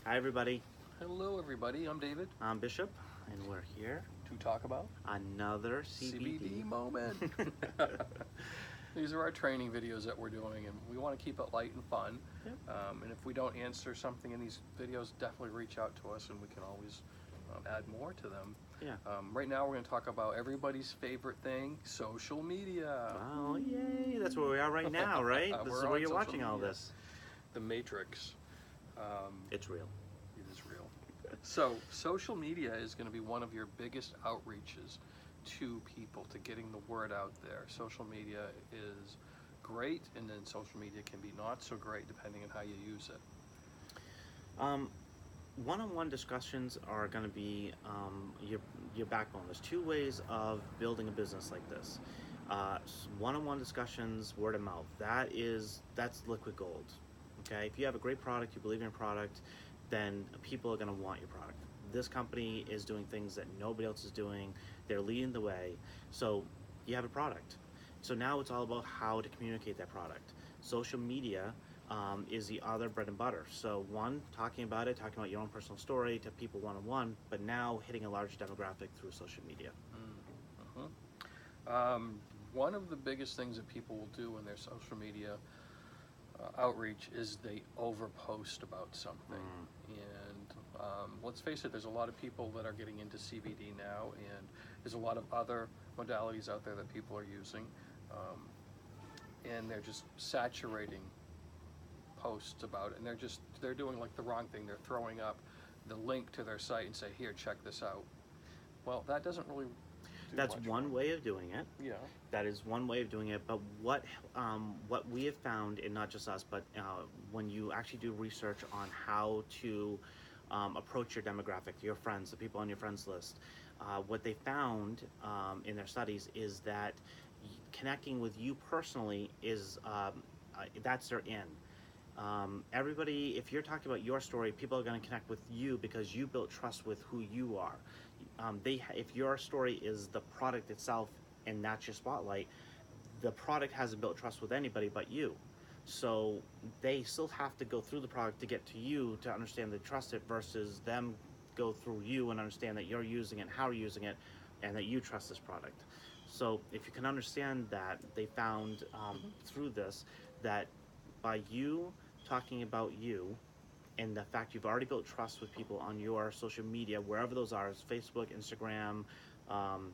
Hi, everybody. Hello, everybody. I'm David I'm Bishop, and we're here. to talk about Another CBD CBD. moment. These are our training videos that we're doing, and we want to keep it light and fun. Yep. And if we don't answer something in these videos, definitely reach out to us, and we can always add more to them. Yeah. Right now, we're going to talk about everybody's favorite thing: social media. Wow, yay. That's where we are right now, right? This is We're where on you're social watching all media. this. The Matrix. It's real. It is real. So, social media is going to be one of your biggest outreaches to people, to getting the word out there. Social media is great, and then social media can be not so great depending on how you use it. Um, One-on-one discussions are going to be your backbone. There's two ways of building a business like this. One-on-one discussions, word of mouth. That's liquid gold. Okay, if you have a great product, you believe in your product, then people are going to want your product. This company is doing things that nobody else is doing. They're leading the way. So you have a product. So now it's all about how to communicate that product. Social media is the other bread and butter. So one, talking about it, talking about your own personal story to people one-on-one, but now hitting a large demographic through social media. One of the biggest things that people will do in their social media outreach is they overpost about something. And let's face it, there's a lot of people that are getting into CBD now, and there's a lot of other modalities out there that people are using. And they're just saturating posts about it, and they're doing like the wrong thing. They're throwing up the link to their site and say, here, check this out. Well, that doesn't really do That's much one for way of doing it. Yeah. That is one way of doing it. But what we have found, and not just us, but when you actually do research on how to approach your demographic, your friends, the people on your friends list, what they found in their studies is that connecting with you personally is that's their in. Everybody, if you're talking about your story, people are going to connect with you because you built trust with who you are. If your story is the product itself and that's your spotlight, the product hasn't built trust with anybody but you. So they still have to go through the product to get to you to understand they trust it versus them go through you and understand that you're using it, how you're using it, and that you trust this product. So if you can understand that, they found through this that by you talking about you and the fact you've already built trust with people on your social media, wherever those are, Facebook, Instagram, um,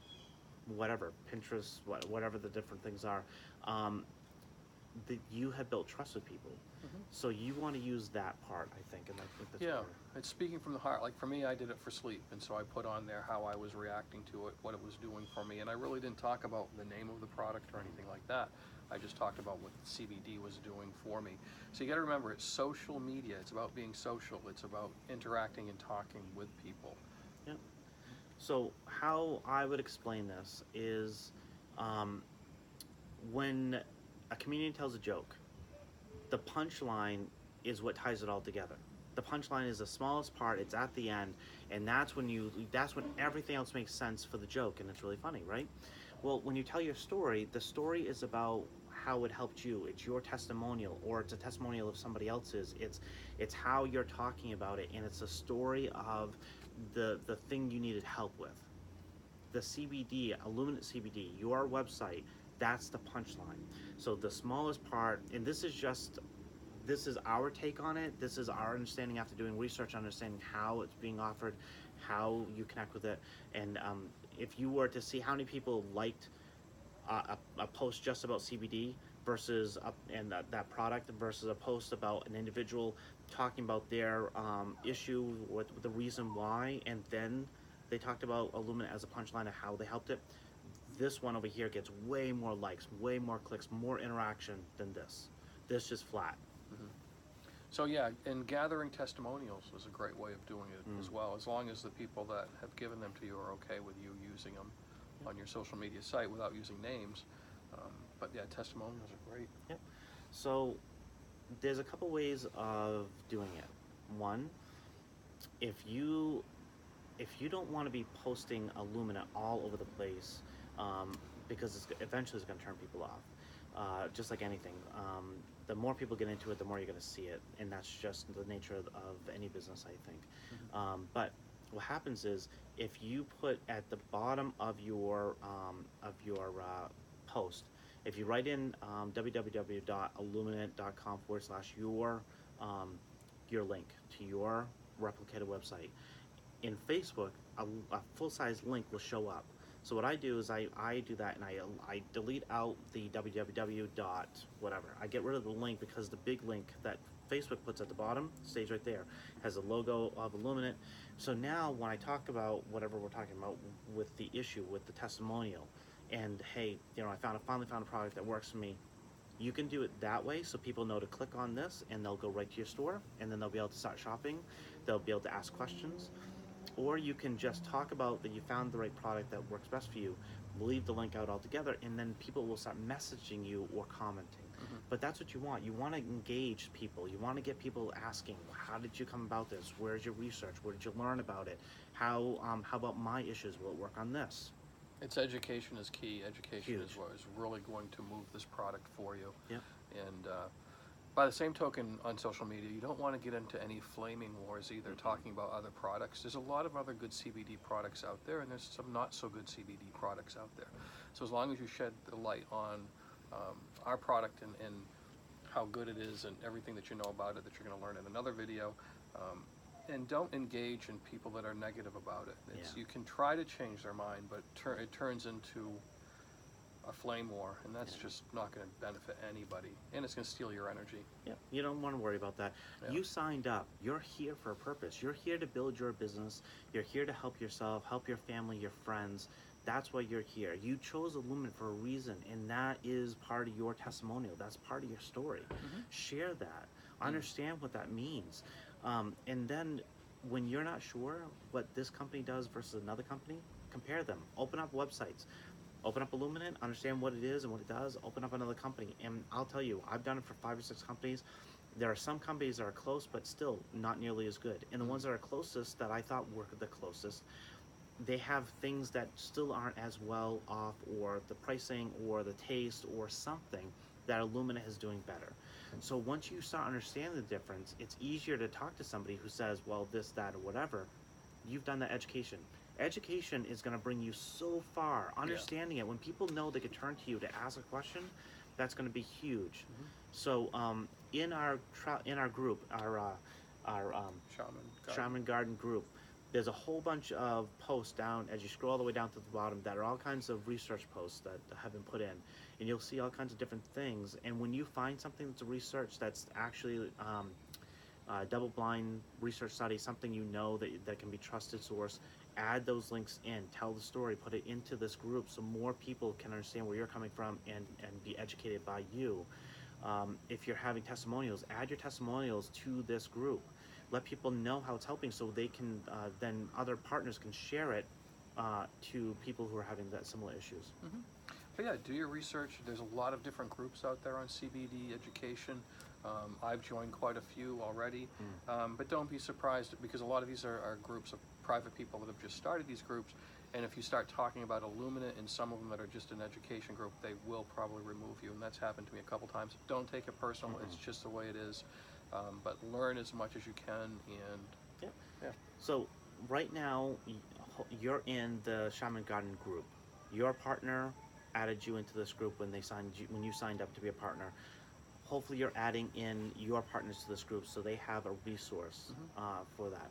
whatever, Pinterest, whatever the different things are, that you have built trust with people. So you want to use that part, I think, and I think that's Yeah, where. it's speaking from the heart. Like for me, I did it for sleep, and so I put on there how I was reacting to it, what it was doing for me, and I really didn't talk about the name of the product or anything like that. I just talked about what CBD was doing for me. So you got to remember, it's social media. It's about being social. It's about interacting and talking with people. Yeah. So how I would explain this is, um, when a comedian tells a joke, the punchline is what ties it all together. The punchline is the smallest part, it's at the end, and that's when everything else makes sense for the joke and it's really funny, right? Well, when you tell your story, the story is about how it helped you. It's your testimonial, or it's a testimonial of somebody else's. It's how you're talking about it, and it's a story of the thing you needed help with. The CBD, Illuminate CBD, your website, that's the punchline. So the smallest part, and this is our take on it. This is our understanding after doing research, understanding how it's being offered, how you connect with it, and if you were to see how many people liked a post just about CBD versus that product versus a post about an individual talking about their issue with the reason why, and then they talked about Illumina as a punchline of how they helped it. This one over here gets way more likes, way more clicks, more interaction than this. This just flat. Mm-hmm. So yeah, and gathering testimonials is a great way of doing it as well, as long as the people that have given them to you are okay with you using them on your social media site without using names. But yeah, testimonials are great. Yep. So there's a couple ways of doing it. One, if you don't want to be posting Illumina all over the place, because eventually it's going to turn people off, just like anything. the more people get into it, the more you're going to see it, and that's just the nature of any business, I think. But what happens is, if you put at the bottom of your post, if you write in www.illuminate.com/your link to your replicated website, in Facebook, a full-size link will show up. So what I do is I do that, and I delete out the www dot whatever. I get rid of the link, because the big link that Facebook puts at the bottom stays right there, has a logo of Illuminate. So now when I talk about whatever we're talking about with the issue, with the testimonial, and hey, you know, I finally found a product that works for me, you can do it that way, so people know to click on this and they'll go right to your store, and then they'll be able to start shopping. They'll be able to ask questions. Or you can just talk about that you found the right product that works best for you, leave the link out altogether, and then people will start messaging you or commenting. But that's what you want. You want to engage people. You want to get people asking, how did you come about this? Where's your research? Where did you learn about it? How about my issues? Will it work on this? It's education is key. Education Huge. is what is really going to move this product for you. Yep. And by the same token, on social media, you don't want to get into any flaming wars either, talking about other products. There's a lot of other good CBD products out there, and there's some not so good CBD products out there. So as long as you shed the light on our product and how good it is and everything that you know about it that you're going to learn in another video, and don't engage in people that are negative about it. You can try to change their mind, but it turns into a flame war, and that's just not going to benefit anybody, and it's going to steal your energy. Yeah, you don't want to worry about that. Yeah. You signed up. You're here for a purpose. You're here to build your business. You're here to help yourself, help your family, your friends. That's why you're here. You chose Illuminate for a reason, and that is part of your testimonial. That's part of your story. Share that. Understand what that means. And then when you're not sure what this company does versus another company, compare them. Open up websites. Open up Illuminate, understand what it is and what it does, open up another company. And I'll tell you, I've done it for 5 or 6 companies. There are some companies that are close, but still not nearly as good. And the ones that are closest, that I thought were the closest, they have things that still aren't as well off, or the pricing, or the taste, or something that Illuminate is doing better. So once you start understanding the difference, it's easier to talk to somebody who says, well, this, that, or whatever. You've done that education. Education is going to bring you so far. Understanding it, when people know they can turn to you to ask a question, that's going to be huge. So in our group, our Shaman Garden group, there's a whole bunch of posts down as you scroll all the way down to the bottom that are all kinds of research posts that have been put in, and you'll see all kinds of different things. And when you find something that's a research that's actually double-blind research study, something you know that can be trusted source, add those links in, tell the story, put it into this group so more people can understand where you're coming from and be educated by you. If you're having testimonials, add your testimonials to this group. Let people know how it's helping, so they can then other partners can share it to people who are having that similar issues. But yeah, do your research. There's a lot of different groups out there on CBD education. I've joined quite a few already, but don't be surprised, because a lot of these are groups of private people that have just started these groups, and if you start talking about Illuminate and some of them that are just an education group, they will probably remove you, and that's happened to me a couple times. Don't take it personal, it's just the way it is, but learn as much as you can. And So right now, you're in the Shaman Garden group. Your partner added you into this group when you signed up to be a partner. Hopefully you're adding in your partners to this group so they have a resource for that.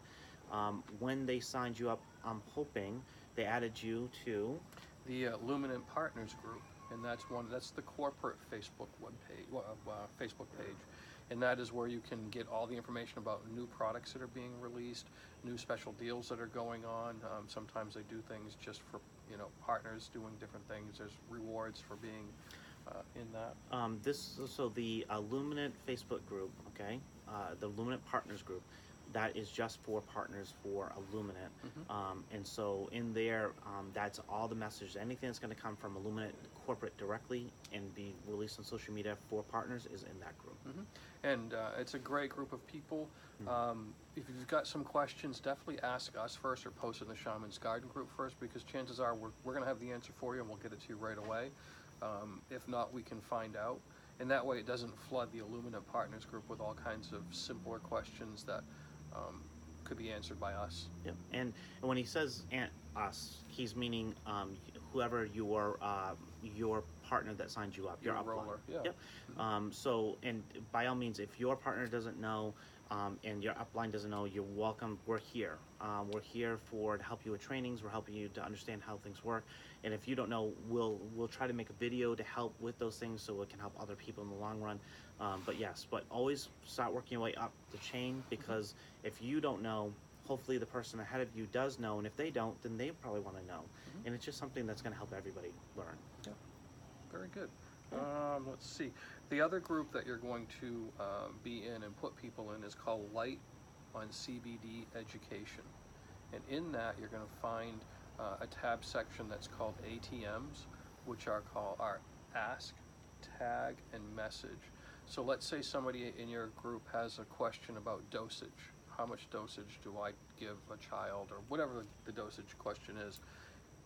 When they signed you up, I'm hoping they added you to the Illuminate Partners group, and that's the corporate Facebook Facebook page, and that is where you can get all the information about new products that are being released, new special deals that are going on. Sometimes they do things just for partners doing different things. There's rewards for being in that. So the Illuminate Facebook group, okay, the Illuminate Partners group, that is just for partners for Illuminate. And so in there, that's all the messages. Anything that's going to come from Illuminate corporate directly and be released on social media for partners is in that group. And it's a great group of people. If you've got some questions, definitely ask us first, or post in the Shaman's Garden group first, because chances are we're going to have the answer for you and we'll get it to you right away. If not, we can find out. And that way it doesn't flood the Illumina Partners group with all kinds of simpler questions that could be answered by us. Yep. And when he says us, he's meaning whoever your partner that signed you up, your upline. Roller, yeah. Yep. So, and by all means, if your partner doesn't know and your upline doesn't know, you're welcome. We're here. We're here to help you with trainings. We're helping you to understand how things work. And if you don't know, we'll try to make a video to help with those things so it can help other people in the long run. But always start working your way up the chain, because if you don't know, hopefully the person ahead of you does know, and if they don't, then they probably want to know. And it's just something that's going to help everybody learn. Yeah, very good. Let's see. The other group that you're going to be in and put people in is called Light on CBD Education. And in that, you're going to find a tab section that's called ATMs, which are Ask, Tag, and Message. So let's say somebody in your group has a question about dosage. How much dosage do I give a child, or whatever the dosage question is.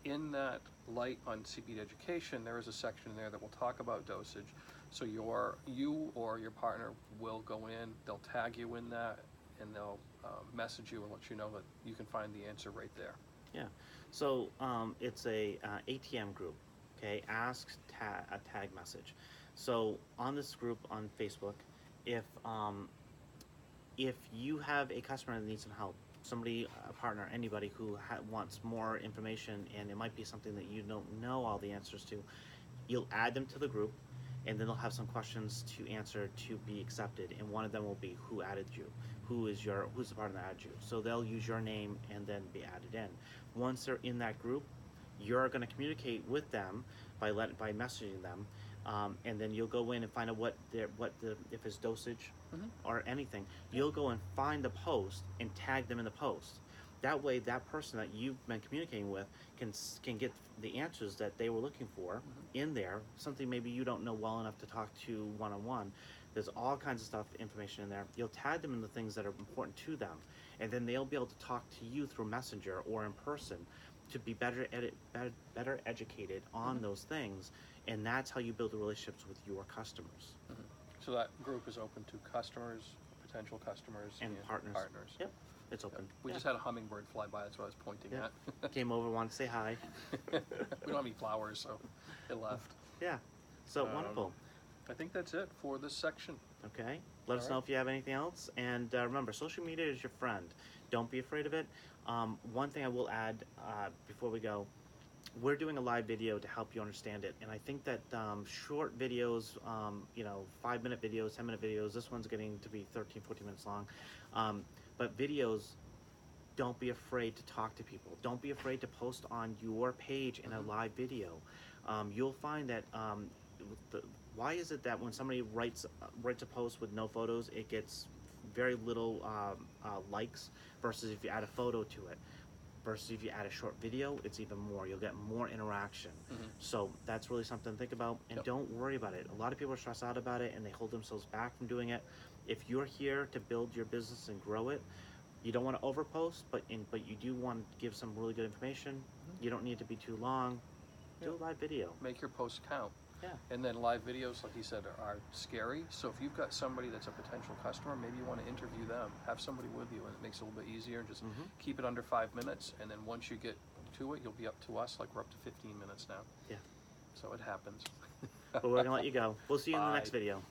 In that Light on CBD Education, there is a section in there that will talk about dosage. So you or your partner will go in, they'll tag you in that, and they'll message you and let you know that you can find the answer right there. Yeah. So it's a ATM group. Okay. Ask a tag message. So on this group on Facebook, if you have a customer that needs some help, somebody, a partner, anybody who wants more information, and it might be something that you don't know all the answers to, you'll add them to the group, and then they'll have some questions to answer to be accepted, and one of them will be who added you, who's the partner that added you. So they'll use your name and then be added in. Once they're in that group, you're going to communicate with them by messaging them, and then you'll go in and find out if it's dosage or anything. You'll go and find the post and tag them in the post. That way, that person that you've been communicating with can get the answers that they were looking for in there. Something maybe you don't know well enough to talk to one-on-one. There's all kinds of stuff, information in there. You'll tag them in the things that are important to them, and then they'll be able to talk to you through Messenger or in person to be better educated on those things. And that's how you build the relationships with your customers. So that group is open to customers, potential customers, And partners. Yep, it's open. We just had a hummingbird fly by, that's what I was pointing at. Came over, wanted to say hi. We don't have any flowers, so it left. Yeah, so wonderful. I think that's it for this section. Okay, let us know if you have anything else. And remember, social media is your friend. Don't be afraid of it. One thing I will add before we go, we're doing a live video to help you understand it. And I think that short videos, 5-minute videos, 10-minute videos, this one's getting to be 13, 14 minutes long. But videos, don't be afraid to talk to people. Don't be afraid to post on your page in a live video. You'll find that why is it that when somebody writes a post with no photos, it gets very little likes, versus if you add a photo to it? Versus if you add a short video, it's even more. You'll get more interaction. So that's really something to think about, and don't worry about it. A lot of people are stressed out about it and they hold themselves back from doing it. If you're here to build your business and grow it, you don't want to overpost, but you do want to give some really good information. You don't need it to be too long. Do a live video. Make your posts count. Yeah. And then live videos, like you said, are scary. So if you've got somebody that's a potential customer, maybe you want to interview them. Have somebody with you, and it makes it a little bit easier. Just keep it under 5 minutes, and then once you get to it, you'll be up to us. Like, we're up to 15 minutes now. Yeah. So it happens. But we're going to let you go. We'll see you in the Bye. next video.